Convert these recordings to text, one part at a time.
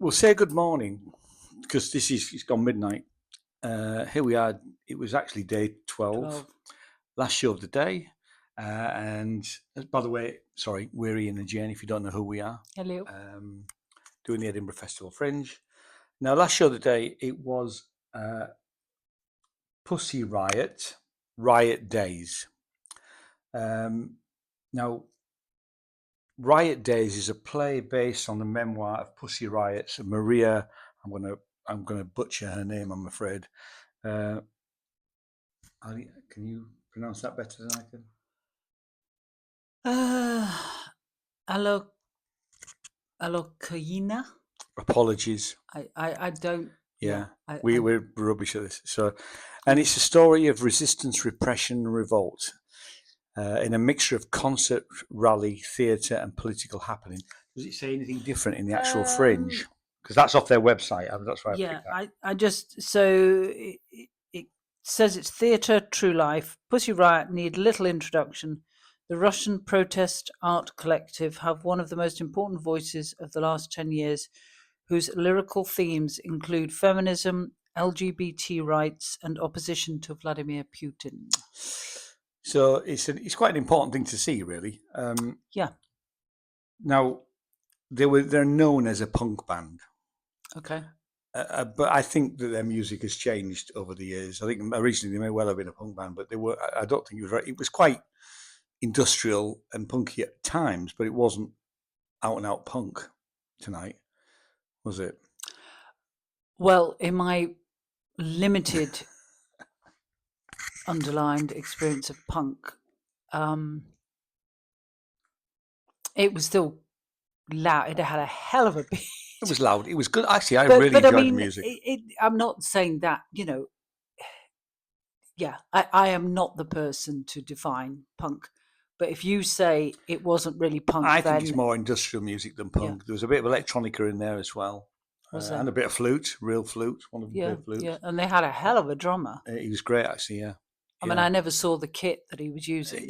We'll say good morning because it's gone midnight. Here we are. It was actually day 12, 12. last show of the day. And by the way, sorry, we're Ian and Jane, if you don't know who we are, Hello. doing the Edinburgh Festival Fringe. Now, last show of the day, it was Pussy Riot Days. Now, Riot Days is a play based on the memoir of Pussy Riot's Maria. I'm gonna butcher her name, I'm afraid. Can you pronounce that better than I can? Alyokhina. Apologies. I don't. Yeah, I we're rubbish at this. So, and it's a story of resistance, repression, and revolt in a mixture of concert, rally, theatre, and political happening. Does it say anything different in the actual Fringe? Because that's off their website. That's why I yeah. picked that. I just so it says it's theatre, true life. Pussy Riot need little introduction. The Russian protest art collective have one of the most important voices of the last 10 years, whose lyrical themes include feminism, LGBT rights, and opposition to Vladimir Putin. So it's quite an important thing to see, really. Yeah. Now they're known as a punk band. Okay. But I think that their music has changed over the years. I think originally they may well have been a punk band, but they were. I don't think it was right. It was quite industrial and punky at times, but it wasn't out and out punk tonight, was it? Well, in my limited underlined experience of punk, it was still loud. It had a hell of a beat. It was loud. It was good. Actually, I really enjoyed the music. I'm not saying that, yeah, I am not the person to define punk. But if you say it wasn't really punk, I think it's more industrial music than punk. Yeah. There was a bit of electronica in there as well. And a bit of flute, real flute, one of the flutes. Yeah, and they had a hell of a drummer. He was great, actually, yeah. I mean, I never saw the kit that he was using.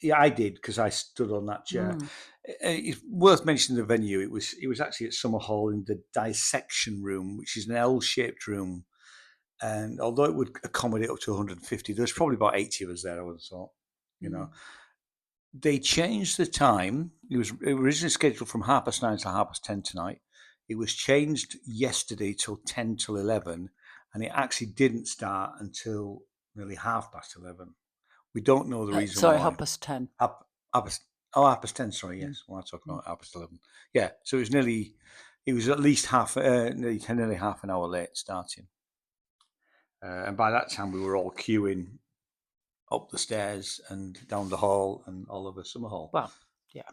Yeah, I did because I stood on that chair. It's worth mentioning the venue. It was actually at Summerhall in the dissection room, which is an L-shaped room. And although it would accommodate up to 150, there was probably about 80 of us there. I would have thought, They changed the time. It was originally scheduled from 9:30 to 10:30 tonight. It was changed yesterday till 10 till 11, and it actually didn't start until nearly 11:30. We don't know the reason why. Sorry, 10:30. 10:30. Sorry, yes. Well, I'm talking about 11:30. Yeah, so it was at least nearly half an hour late starting. And by that time, we were all queuing up the stairs and down the hall and all over Summerhall. Well, yeah.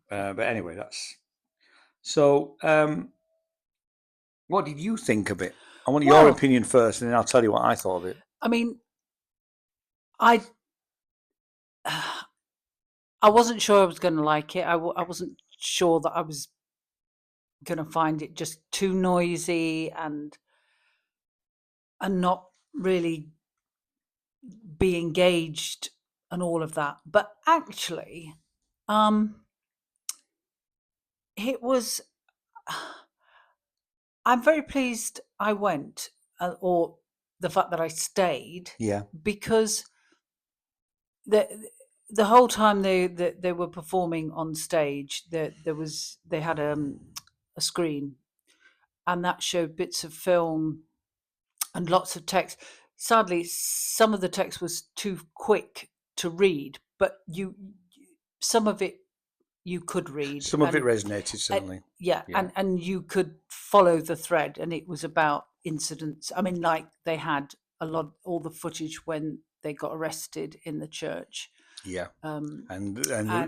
But anyway, that's... So, what did you think of it? I want your opinion first, and then I'll tell you what I thought of it. I mean, I wasn't sure I was going to like it. I wasn't sure that I was going to find it just too noisy and not really be engaged and all of that. But actually, it was... I'm very pleased I went, or the fact that I stayed. Yeah. Because the whole time they were performing on stage, they had a screen, and that showed bits of film and lots of text. Sadly, some of the text was too quick to read, but some of it you could read. Some of it resonated, certainly. And you could follow the thread, and it was about incidents. I mean, like they had all the footage when they got arrested in the church. Yeah. And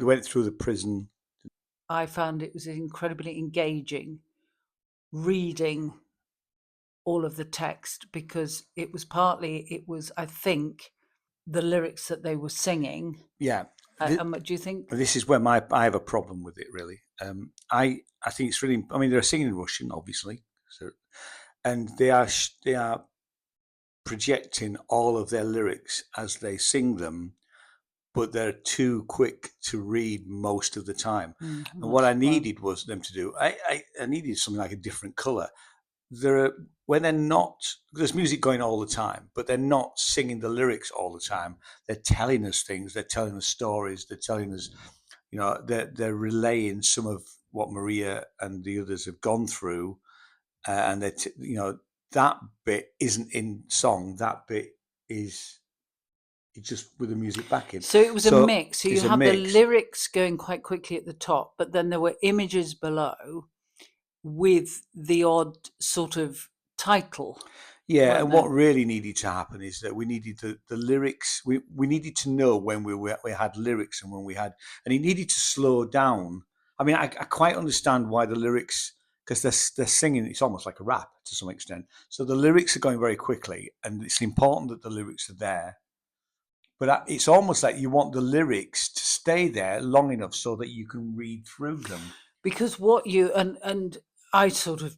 we went through the prison. I found it was incredibly engaging reading all of the text, because it was I think, the lyrics that they were singing. Yeah. Do you think? This is where I have a problem with it, really. I think it's really... I mean, they're singing in Russian, obviously. And they are projecting all of their lyrics as they sing them but they're too quick to read most of the time. And what that's I needed was them to do, I needed something like a different color. When they're not, there's music going all the time, but they're not singing the lyrics all the time. They're telling us things. They're telling us stories. They're telling us, they're relaying some of what Maria and the others have gone through, and that bit isn't in song. That bit is just with the music backing. So it was a mix. So you it's a have the mix. lyrics going quite quickly at the top, but then there were images below with the odd sort of title. Yeah, weren't and there? what really needed to happen is that we needed the lyrics. We needed to know when we had lyrics and when we had, and it needed to slow down. I mean, I quite understand why the lyrics, because they're singing. It's almost like a rap to some extent. So the lyrics are going very quickly, and it's important that the lyrics are there. But it's almost like you want the lyrics to stay there long enough so that you can read through them. Because what you and I sort of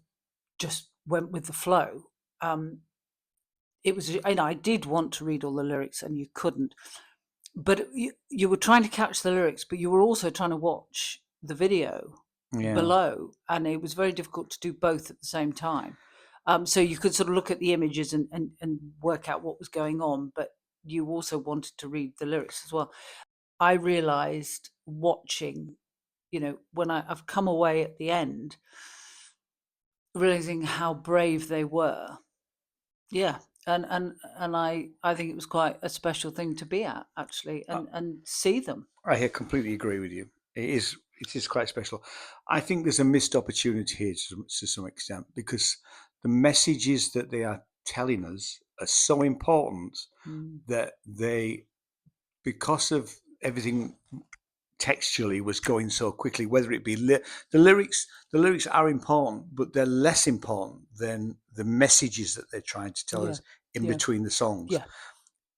just went with the flow. It was, and I did want to read all the lyrics, and you couldn't. But you were trying to catch the lyrics, but you were also trying to watch the video Yeah. below, and it was very difficult to do both at the same time. So you could sort of look at the images and work out what was going on, but you also wanted to read the lyrics as well. I realized watching, when I've come away at the end, realizing how brave they were. Yeah. And I think it was quite a special thing to be at, actually, and see them. I completely agree with you. It is quite special. I think there's a missed opportunity here to some extent, because the messages that they are telling us are so important that because of everything textually was going so quickly, whether it be the lyrics are important, but they're less important than the messages that they're trying to tell Yeah. us in Yeah. between the songs. Yeah.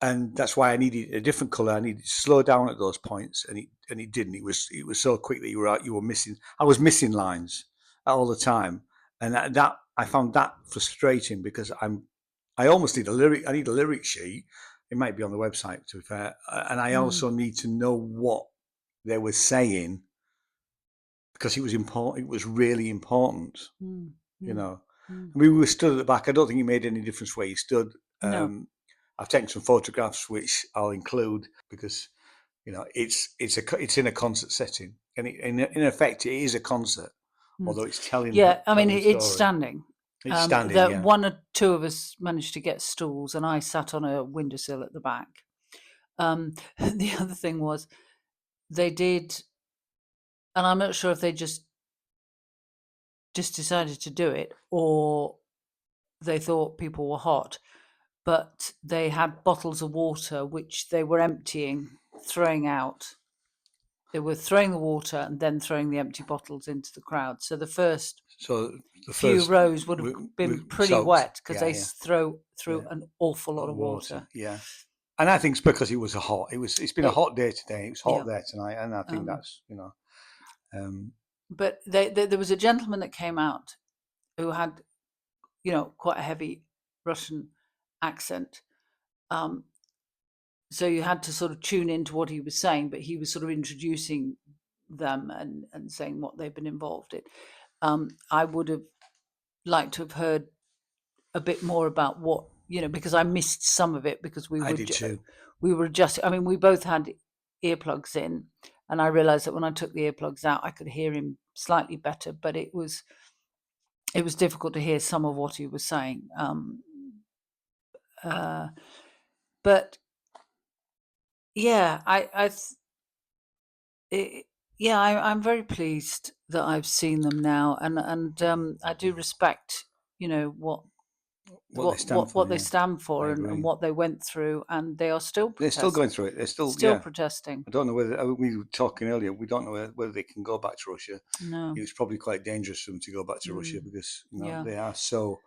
And that's why I needed a different color. I needed to slow down at those points, and it didn't. It was so quick that you were missing. I was missing lines all the time, and that I found that frustrating, because I almost need a lyric. I need a lyric sheet. It might be on the website, to be fair, and I also need to know what they were saying, because it was important. It was really important, you know. And we were stood at the back. I don't think it made any difference where you stood. No. I've taken some photographs which I'll include, because it's in a concert setting, and in effect it is a concert, although it's telling Yeah, I mean, telling a it's story. standing. It's standing, That yeah. one or two of us managed to get stools, and I sat on a windowsill at the back. The other thing was they did, and I'm not sure if they just decided to do it, or they thought people were hot, but they had bottles of water which they were emptying, throwing out. They were throwing the water and then throwing the empty bottles into the crowd. So the first So the few first rows would have been pretty soaked. wet, because Yeah, they yeah. throw through Yeah. an awful lot of water. Yeah. And I think it's because it was it's been a hot day today. It was hot Yeah. there tonight, and I think that's But there was a gentleman that came out who had, quite a heavy Russian accent. So you had to sort of tune into what he was saying, but he was sort of introducing them and saying what they've been involved in. I would have liked to have heard a bit more about what, because I missed some of it, because I did too. we were just, I mean, we both had earplugs in, and I realized that when I took the earplugs out, I could hear him slightly better, but it was difficult to hear some of what he was saying. But yeah, I'm very pleased that I've seen them now, and I do respect, what What they stand for, I and agree. what they went through, and they are still They're still going through it. They're still protesting. I don't know whether we were talking earlier. We don't know whether they can go back to Russia. No. It was probably quite dangerous for them to go back to Russia, because Yeah. they are so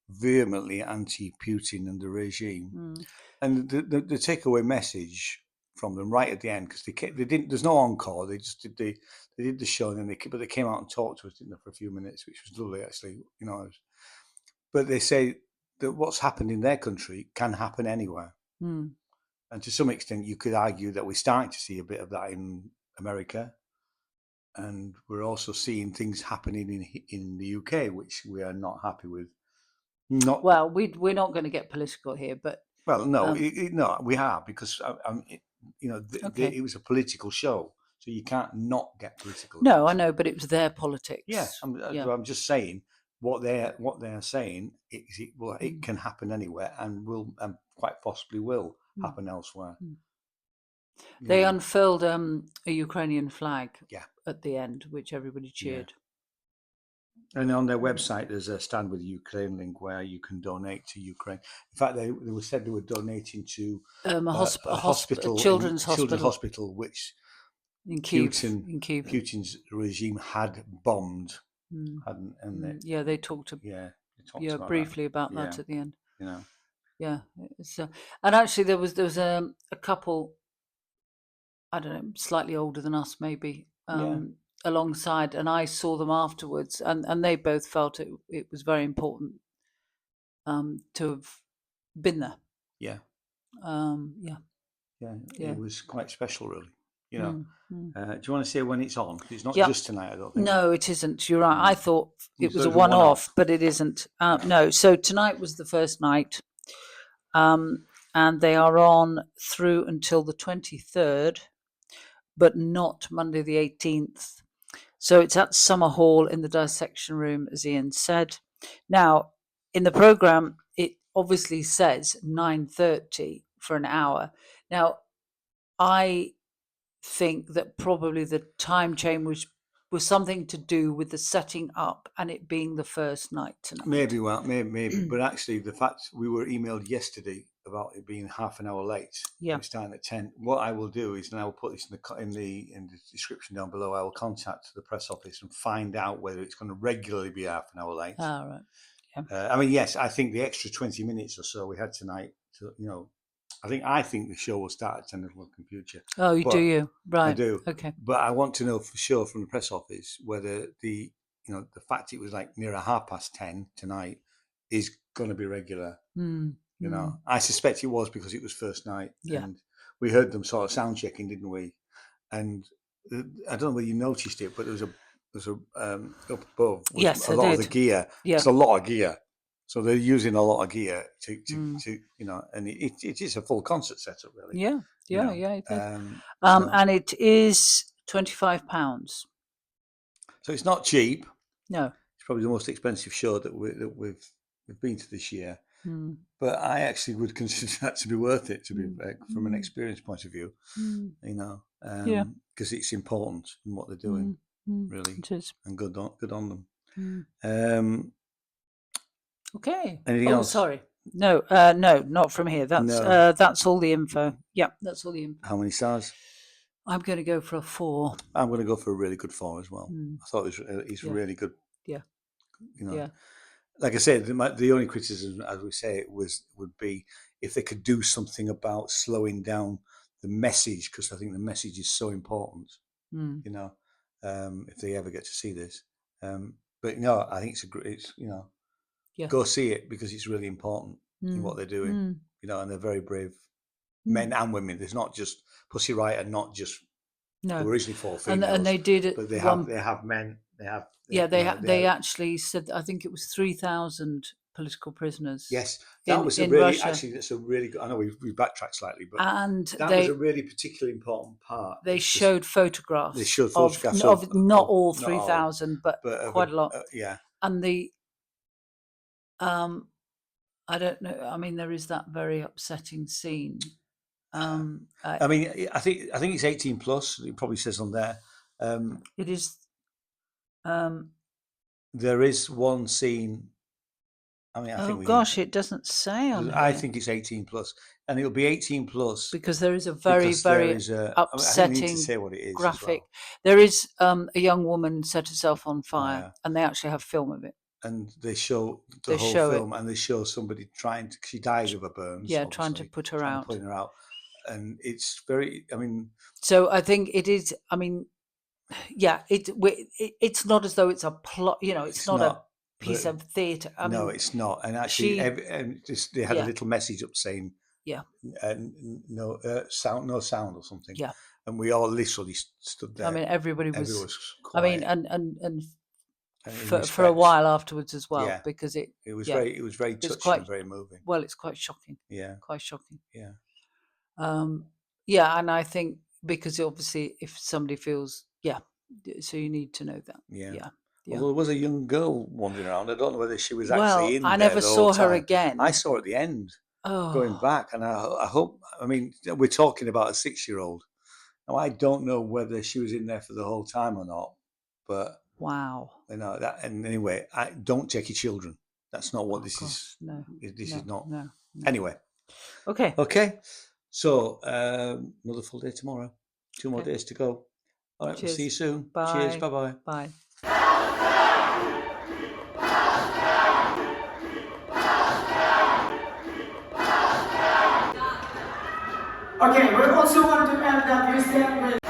vehemently anti-Putin and the regime. And the takeaway message from them right at the end, because they didn't. There's no encore. They just did they did the show, and then they came out and talked to us, didn't they, for a few minutes, which was lovely, actually. But they say that what's happened in their country can happen anywhere. And to some extent, you could argue that we're starting to see a bit of that in America, and we're also seeing things happening in the UK, which we are not happy with. Not Well, we're not going to get political here, but no, no, we are, because okay. it was a political show, so you can't not get political. No, I know, but it was their politics. Yeah, I'm just saying what they're saying is it can happen anywhere, and will quite possibly will happen elsewhere. They unfurled a Ukrainian flag Yeah. at the end, which everybody cheered. And on their website, there's a Stand with Ukraine link where you can donate to Ukraine. In fact, they said they were donating to a hospital, children's hospital, which in Kyiv. Putin's regime had bombed, hadn't? And they talked about briefly about that at the end. Yeah. And actually, there was a couple, I don't know, slightly older than us, maybe, alongside, and I saw them afterwards, and they both felt it was very important to have been there. Yeah. Yeah. It was quite special, really. Do you want to say when it's on? It's not just tonight, I don't think. No, it isn't. You're right. I thought it was a one-off, but it isn't. No. So tonight was the first night, and they are on through until the 23rd, but not Monday the 18th. So it's at Summerhall in the dissection room, as Ian said. Now, in the programme, it obviously says 9:30 for an hour. Now, I think that probably the time change was something to do with the setting up and it being the first night tonight. Maybe, but actually, the fact we were emailed yesterday about it being half an hour late, it's starting at 10. What I will do is, and I will put this in the description down below, I will contact the press office and find out whether it's going to regularly be half an hour late. All right. Yeah. I mean, yes, I think the extra 20 minutes or so we had tonight, I think the show will start at 10 o'clock in future. Oh, do you? Right. I do. Okay. But I want to know for sure from the press office whether the fact it was like near 10:30 tonight is going to be regular. I suspect it was because it was first night. Yeah. And we heard them sort of sound checking, didn't we? And I don't know whether you noticed it, but there was a up above was a lot of the gear. Yeah. It's a lot of gear. So they're using a lot of gear to and it is a full concert setup, really. Yeah. And it is £25. So it's not cheap. No, it's probably the most expensive show that we've been to this year. But I actually would consider that to be worth it, to be from an experience point of view. Because it's important in what they're doing, really. It is, and good on them. Okay. Anything else? Sorry. No, not from here. That's all the info. Yeah, that's all the info. How many stars? I'm going to go for a 4. I'm going to go for a really good 4 as well. I thought it's really good. Yeah. Like I said, the only criticism, as we say, would be if they could do something about slowing down the message, because I think the message is so important. If they ever get to see this, but no, I think it's go see it, because it's really important in what they're doing. And they're very brave men and women. There's not just Pussy Riot, and not just originally 4 females, and they did it. But they have men. They actually said, I think it was 3,000 political prisoners. Yes, that was a really Russia. That's a really good. I know we backtracked slightly, but that was a really particularly important part. They showed photographs. Of not all 3,000, but quite a lot. And the I don't know. I mean, there is that very upsetting scene. I think it's 18 plus. It probably says on there. It is. There is one scene. I mean, it doesn't say on I think it's 18 plus, and it'll be 18 plus because there is a very upsetting I need to say what it is graphic. Well. There is a young woman set herself on fire, and they actually have film of it. And they show the whole film, and they show somebody trying to. She dies of her burns. Yeah, trying to put her out. Putting her out, and it's very. I mean, so I think it is. I mean, yeah, it's not as though it's a plot. It's not a piece of theatre. No, it's not. And actually, they had a little message up saying Yeah. no sound, no sound or something. Yeah. And we all literally stood there. I mean, everybody was. Everyone was quiet. I mean, and for a respect. while afterwards as well, Yeah. because it was yeah, very it's touching quite- and very moving. well, it's quite shocking. Yeah. Quite shocking. Yeah. Yeah, and I think because obviously if somebody feels, so you need to know that. Yeah. Yeah. Although there was a young girl wandering around. I don't know whether she was Well, actually in there. I never the whole saw her time. again. I saw her at the end, going Oh, back, and I hope. I mean, we're talking about a 6-year-old. Now, I don't know whether she was in there for the whole time or not, but wow. you know that. And anyway, don't take your children. That's not what Oh, this gosh, is. no, This no, is not. no. Anyway, Okay. okay. So another full day tomorrow. 2 more Okay. days to go. All right. We'll see you Cheers. soon. Bye. Cheers. Bye-bye. Bye. Okay, we also want to end up with